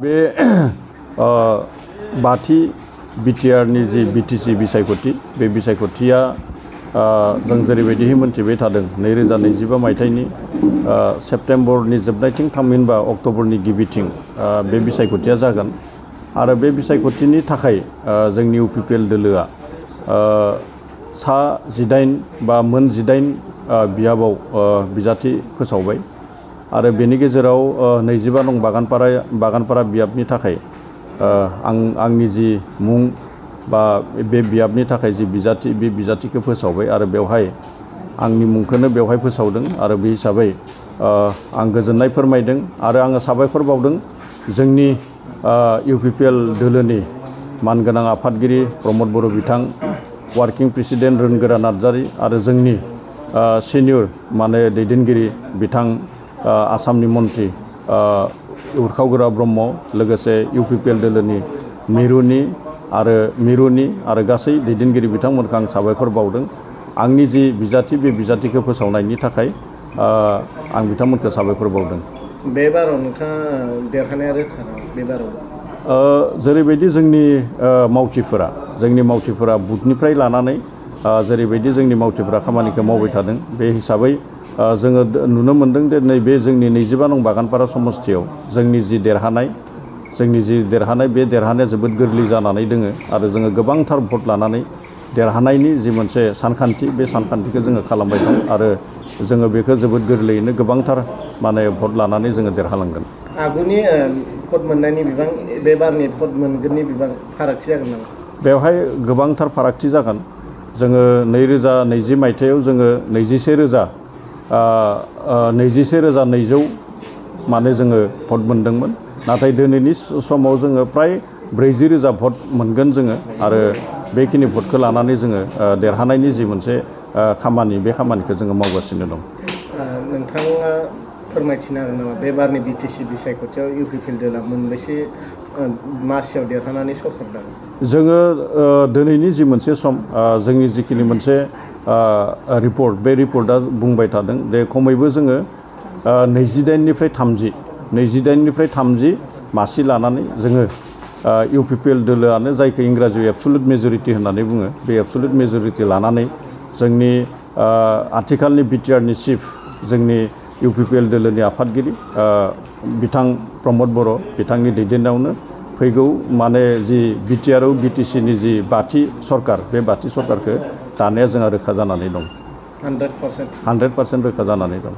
बे बाथि बिटिआरनि जि बिटिसि बिसायख'थि बे बिसायख'थिया जों जेरैबायदिहै मोनथिबाय थादों 2025 मायथाइनि सेप्तेम्बरनि जोबनायथिं थामहिनबा अक्ट'बरनि गिबिथिं बे बिसायख'थिया जागोन आरो बे बिसायख'थिनि थाखाय जोंनि इउपिपिएल दोलोआ सा 18 बा मोन 18 बियाबाव बिजाथि फोसावबाय आरो बेनि गेजेराव 25 नं बागानपारा बियाबनि थाखाय आंनि जि मुं बा बे बियाबनि थाखाय जि बिजाथि बे बिजाथिखौ फोसावबाय आरो बेवहाय आंनि मुंखौनो बेवहाय फोसावदों आरो बे हिसाबै आं गोजोननाय फोरमायदों आरो आङो साबायखर बावदों जोंनि इउपिपिएल दोलोनि मानगोनां आफादगिरि प्रमद बर' बिथां वार्किं प्रेसिडेन्ट रोनगोरा नार्जारी आरो जोंनि सिनियर दैदेनगिरि बिथां आसामनि मन्त्रि उरखावगोरा ब्रह्म लोगोसे इउपिपिएल दोलोनि मिरुनि आरो गासै दैदेनगिरि बिथांमोनखौ आं साबायखर बावदों आंनि जि बिजाथि बे बिजाथिखौ फोसावनायनि थाखाय आं बिथांमोनखौ साबायखर बावदों। बे बाराव नोंथाङा देरहानाया रोखा बे बाराव जेरैबायदि जोंनि मावथिफोरा बुथनिफ्राय लानानै जेरैबायदि जोंनि मावथिफोरा खामानिखौ मावबाय थादों बे हिसाबै जोङो नुनो मोनदों दि नैबे जोंनि 25 नं बागानपारा समस्थियाव जोंनि जि देरहानाय बे देरहानाया जोबोद गोरलै जानानै दोङो आरो जोङो गोबांथार भट लानानै देरहानायनि जि मोनसे सानखान्थि बे सानखान्थिखौ जोङो खालामबाय दं आरो जोङो बेखौ जोबोद गोरलैयैनो गोबांथार भट लानानै जोङो देरहालांगोन। आगुनि भट मोननायनि बिबां बे बारनि भट मोनगोननि बिबां फारागथि जागोन नामा? बेवहाय गोबांथार फारागथि जागोन। जोङो 2020 मायथाइयाव जोङो 21,200 जोङो भट मोनदोंमोन नाथाय दिनैनि समाव जोङो प्राय 40,000 भट मोनगोन जोङो आरो बेखिनि भटखौ लानानै जोङो देरहानायनि जि मोनसे खामानि बे खामानिखौ जोङो मावगासिनो दं। नोंथाङा फोरमायथिनो हागोन नामा बे बारनि बिटिसि बिसायख'थियाव इउपिपिएल दोला मोनबेसे मासियाव देरहानानै सरखारदों? जोङो दिनैनि जि मोनसे सम जोंनि जिखिनि मोनसे रिपर्ट बे रिपर्टआ बुंबाय थादों दे खमैबो जोङो 28निफ्राय 30 मासि लानानै जोङो इउपिपिएल दोलोआनो जायखौ इंराजियाव एबसुलुट मेजरिटि होननानै बुङो बे एबसुलुट मेजरिटि लानानै जोंनि आथिखालनि बिटिआरनि चिफ जोंनि इउपिपिएल दोलोनि आफादगिरि बिथां प्रमद बर' बिथांनि दैदेननायावनो फैगौ जि बिटिआरआव बिटिसिनि जि बाथि सरकार बे बाथि सरकारखौ दानाया जोंहा रोखा जानानै दं। 100% रोखा जानानै दं।